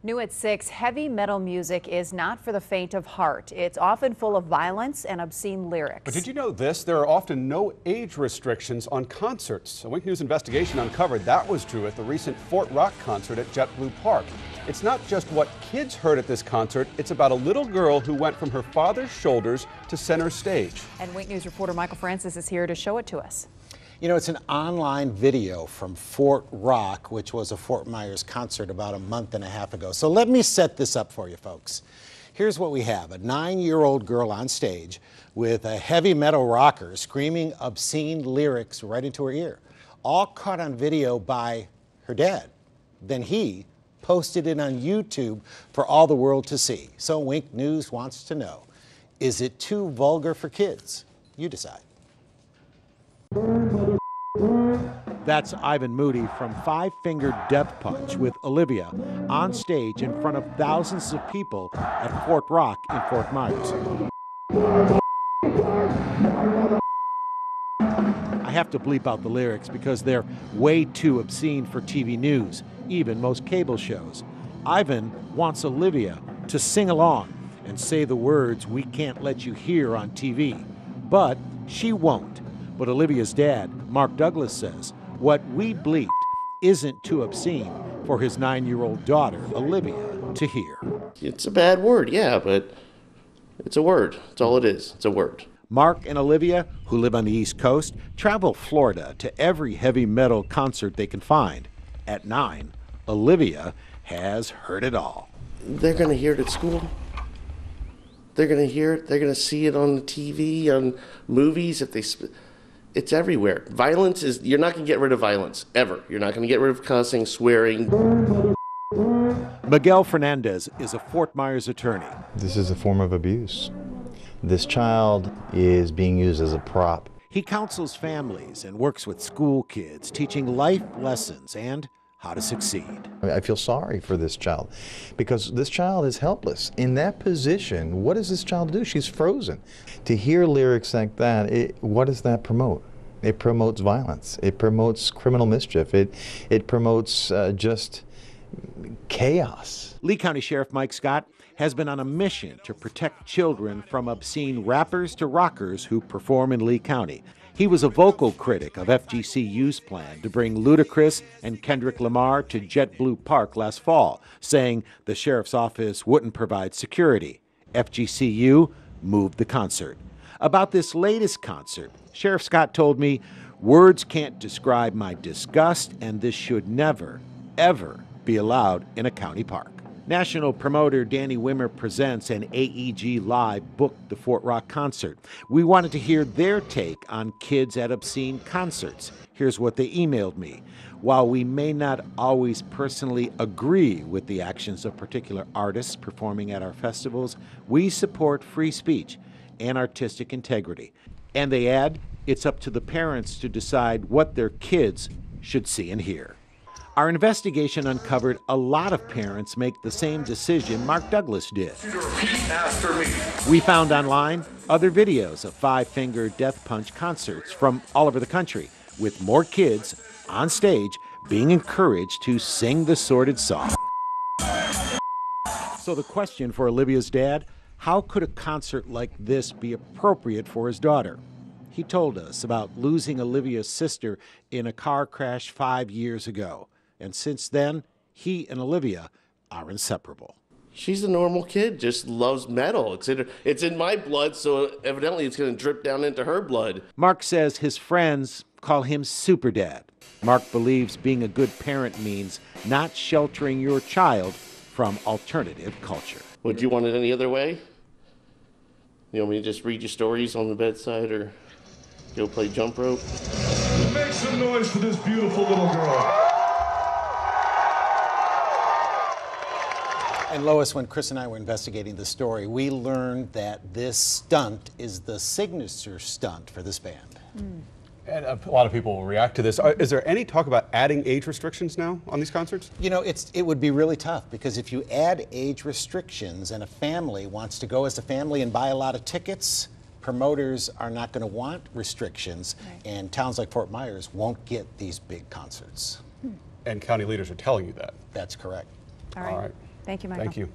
New at 6, heavy metal music is not for the faint of heart. It's often full of violence and obscene lyrics. But did you know this? There are often no age restrictions on concerts. A Wink News investigation uncovered that was true at the recent Fort Rock concert at JetBlue Park. It's not just what kids heard at this concert, it's about a little girl who went from her father's shoulders to center stage. And Wink News reporter Michael Francis is here to show it to us. You know, it's an online video from Fort Rock, which was a Fort Myers concert about a month and a half ago. So let me set this up for you folks. Here's what we have: a 9-year-old girl on stage with a heavy metal rocker screaming obscene lyrics right into her ear, all caught on video by her dad. Then he posted it on YouTube for all the world to see. So Wink News wants to know, is it too vulgar for kids? You decide. That's Ivan Moody from Five Finger Death Punch with Olivia on stage in front of thousands of people at Fort Rock in Fort Myers. I have to bleep out the lyrics because they're way too obscene for TV news, even most cable shows. Ivan wants Olivia to sing along and say the words we can't let you hear on TV, but she won't. But Olivia's dad, Mark Douglas, says what we bleeped isn't too obscene for his 9-year-old daughter, Olivia, to hear. It's a bad word, yeah, but it's a word. That's all it is. It's a word. Mark and Olivia, who live on the East Coast, travel Florida to every heavy metal concert they can find. At 9, Olivia has heard it all. They're going to hear it at school. They're going to hear it. They're going to see it on the TV, on movies. It's everywhere. Violence is, you're not going to get rid of violence, ever. You're not going to get rid of cussing, swearing. Miguel Fernandez is a Fort Myers attorney. This is a form of abuse. This child is being used as a prop. He counsels families and works with school kids, teaching life lessons and how to succeed. I feel sorry for this child because this child is helpless. In that position, what does this child do? She's frozen. To hear lyrics like that, what does that promote? It promotes violence. It promotes criminal mischief. It promotes just chaos. Lee County Sheriff Mike Scott has been on a mission to protect children from obscene rappers to rockers who perform in Lee County. He was a vocal critic of FGCU's plan to bring Ludacris and Kendrick Lamar to JetBlue Park last fall, saying the sheriff's office wouldn't provide security. FGCU moved the concert. About this latest concert, Sheriff Scott told me, "Words can't describe my disgust, and this should never, ever be allowed in a county park." National promoter Danny Wimmer Presents and AEG Live booked the Fort Rock concert. We wanted to hear their take on kids at obscene concerts. Here's what they emailed me. While we may not always personally agree with the actions of particular artists performing at our festivals, we support free speech and artistic integrity. And they add, it's up to the parents to decide what their kids should see and hear. Our investigation uncovered a lot of parents make the same decision Mark Douglas did. Repeat after me. We found online other videos of Five Finger Death Punch concerts from all over the country, with more kids on stage being encouraged to sing the sordid song. So the question for Olivia's dad, how could a concert like this be appropriate for his daughter? He told us about losing Olivia's sister in a car crash 5 years ago. And since then, he and Olivia are inseparable. She's a normal kid, just loves metal. It's in my blood, so evidently it's going to drip down into her blood. Mark says his friends call him Super Dad. Mark believes being a good parent means not sheltering your child from alternative culture. Would you want it any other way? You want me to just read you stories on the bedside or go play jump rope? Make some noise for this beautiful little girl. And Lois, when Chris and I were investigating the story, we learned that this stunt is the signature stunt for this band. And a lot of people will react to this. Is there any talk about adding age restrictions now on these concerts? You know, it would be really tough because if you add age restrictions and a family wants to go as a family and buy a lot of tickets, promoters are not going to want restrictions, and towns like Fort Myers won't get these big concerts. And county leaders are telling you that. That's correct. All right. Thank you, Michael. Thank you.